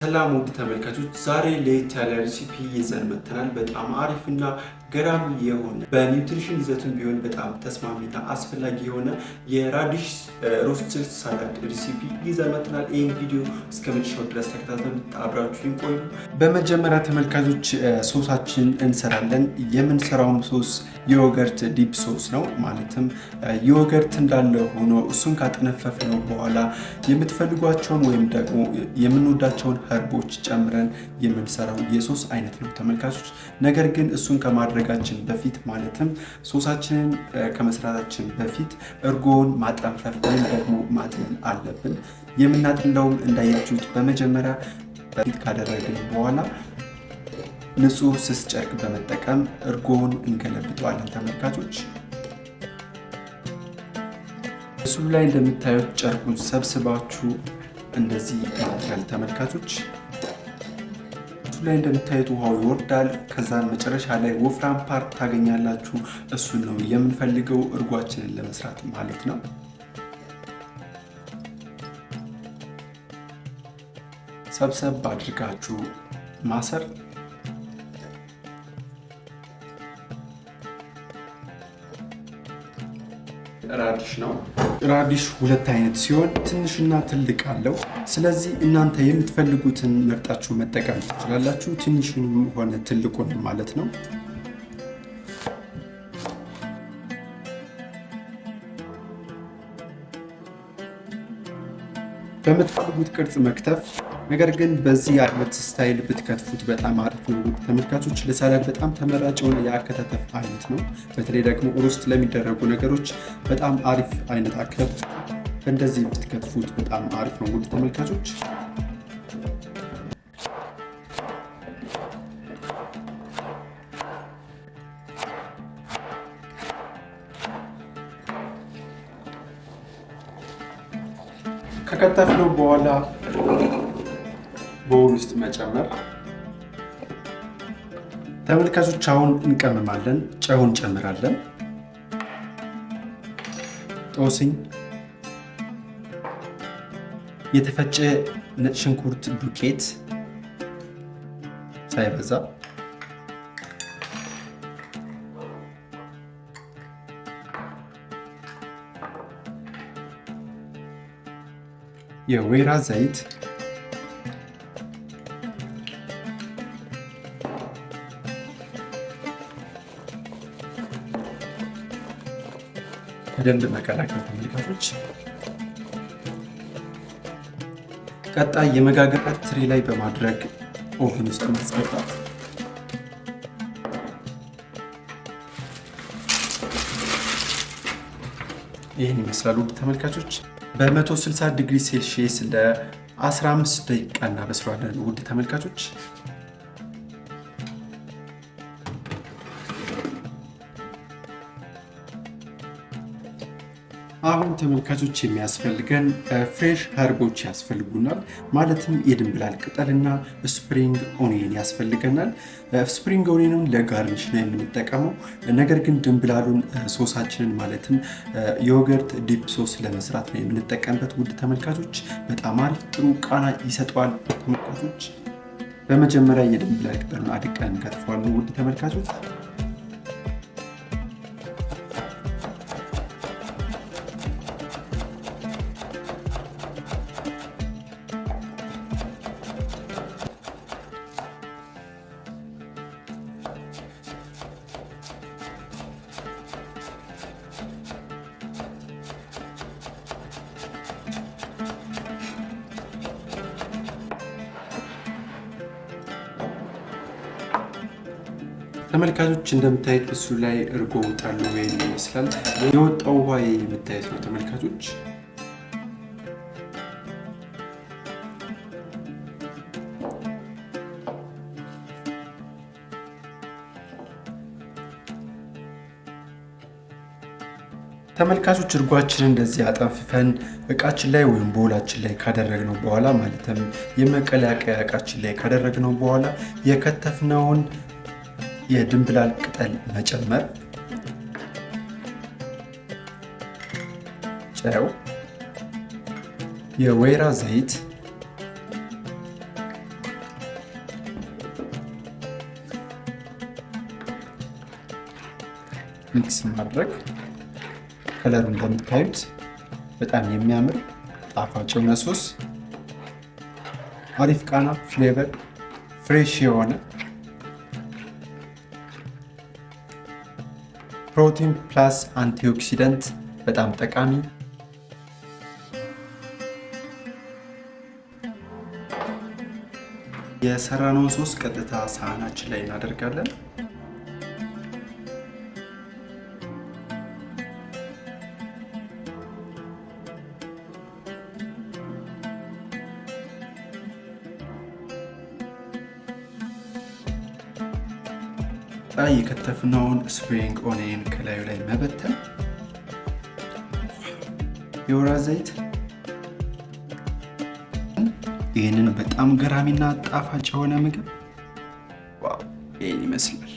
ሰላም ውድ ተመልካቾች ዛሬ ለየት ያለ ሬሲፒ ይዘን መጥተናል። በጣም አሪፍና ገራሚ የሆነ በኒውትሪሽን ይዘቱን ቢሆን በጣም ተስማሚና አስፈላጊ የሆነ የራዲሽ ሮስትድ ሳላድ ሬሲፒ ይዘን መጥተናል። ይህን ቪዲዮ እስከ መጨረሻው ድረስ ተከታተሉት፣ አብራችሁን ቆዩ። በመጀመሪያ ተመልካቾች ሶሳችን እንሰራለን። የምንሰራውም ሶስ የዮገርት ዲፕ ሶስ ነው። ማለትም ዮገርት እንዳለ ሆኖ እሱን ካጠነፈፍነው በኋላ የምትፈልጓቸውን ወይም ደግሞ የምንወዳቸውን ህርቦች ጨምረን የምንሰራው የሶስ አይነት ነው ተመልካቾች። ነገር ግን እሱን ከማድረጋችን በፊት ማለትም ሶሳችንን ከመስራታችን በፊት እርጎውን ማጠንፈፍ ወይም ደግሞ ማጥለል አለብን። የምናጥለውም እንዳያችሁት በመጀመሪያ በፊት ካደረግን በኋላ ንጹህ ስስ ጨርቅ በመጠቀም እርጎውን እንገለብጠዋለን ተመልካቾች። እሱ ላይ እንደምታዩት ጨርቁን ሰብስባችሁ እንደዚህ ይታያል ተመልካቾች። እሱ ላይ እንደምታዩት ውሃው ይወርዳል። ከዛን መጨረሻ ላይ ወፍራም ፓርት ታገኛላችሁ። እሱን ነው የምንፈልገው እርጓችንን ለመስራት ማለት ነው። ሰብሰብ አድርጋችሁ ማሰር። ራዲሽ ነው። ራዲሽ ሁለት አይነት ሲሆን ትንሽና ትልቅ አለው። ስለዚህ እናንተ የምትፈልጉትን መርጣችሁ መጠቀም ትችላላችሁ። ትንሹንም ሆነ ትልቁን ማለት ነው። በምትፈልጉት ቅርጽ መክተፍ። ነገር ግን በዚህ አይነት ስታይል ብትከትፉት በጣም አሪፍ ነው ተመልካቾች። ለሳላድ በጣም ተመራጭ የሆነ የአከታተፍ አይነት ነው። በተለይ ደግሞ ሮስት ለሚደረጉ ነገሮች በጣም አሪፍ አይነት አከታተፍ፣ እንደዚህ ብትከትፉት በጣም አሪፍ ነው ውድ ተመልካቾች። ከከተፍነው በኋላ ቦል ውስጥ መጨመር ተመልካቾች። አሁን እንቀመማለን። ጨው እንጨምራለን። ጦስኝ፣ የተፈጨ ነጭ ሽንኩርት ዱቄት ሳይበዛ፣ የወይራ ዘይት፣ በደንብ መቀላቀል ተመልካቾች። ቀጣይ የመጋገሪያ ትሪ ላይ በማድረግ ኦቭን ውስጥ ማስገባት። ይህን ይመስላል ውድ ተመልካቾች። በ160 ዲግሪ ሴልሺየስ ለ15 ደቂቃ እናበስለዋለን ውድ ተመልካቾች። አሁን ተመልካቾች የሚያስፈልገን ፍሬሽ ሀርቦች ያስፈልጉናል። ማለትም የድንብላል ቅጠልና ስፕሪንግ ኦኒየን ያስፈልገናል። ስፕሪንግ ኦኒየኑን ለጋርኒሽ ነው የምንጠቀመው። ነገር ግን ድንብላሉን ሶሳችንን ማለትም ዮገርት ዲፕ ሶስ ለመስራት ነው የምንጠቀምበት ውድ ተመልካቾች። በጣም አሪፍ ጥሩ ቃና ይሰጠዋል ተመልካቾች። በመጀመሪያ የድንብላል ቅጠሉን አድቀን እንከትፈዋለን ውድ ተመልካቾች። ተመልካቾች እንደምታዩት እሱ ላይ እርጎ ወጣል ወይ ይመስላል። የወጣው ውሃ የምታዩት ነው ተመልካቾች። ተመልካቾች እርጓችንን እንደዚህ አጠንፍፈን እቃችን ላይ ወይም ቦላችን ላይ ካደረግነው በኋላ ማለትም የመቀላቀያ እቃችን ላይ ካደረግነው በኋላ የከተፍነውን የድንብላል ቅጠል መጨመር፣ ጨው፣ የወይራ ዘይት፣ ሚክስ ማድረግ። ከለሩ እንደምታዩት በጣም የሚያምር ጣፋጭ የሆነ ሶስ፣ አሪፍ ቃና፣ ፍሌቨር፣ ፍሬሽ የሆነ ፕሮቲን ፕላስ አንቲኦክሲደንት በጣም ጠቃሚ። የሰራነውን ሶስ ቀጥታ ሳህናችን ላይ እናደርጋለን። የከተፍነውን ስፕሪንግ ኦኒየን ከላዩ ላይ መበተን፣ የወይራ ዘይት። ይህንን በጣም ገራሚና ጣፋጭ የሆነ ምግብ ዋው! ይህን ይመስላል።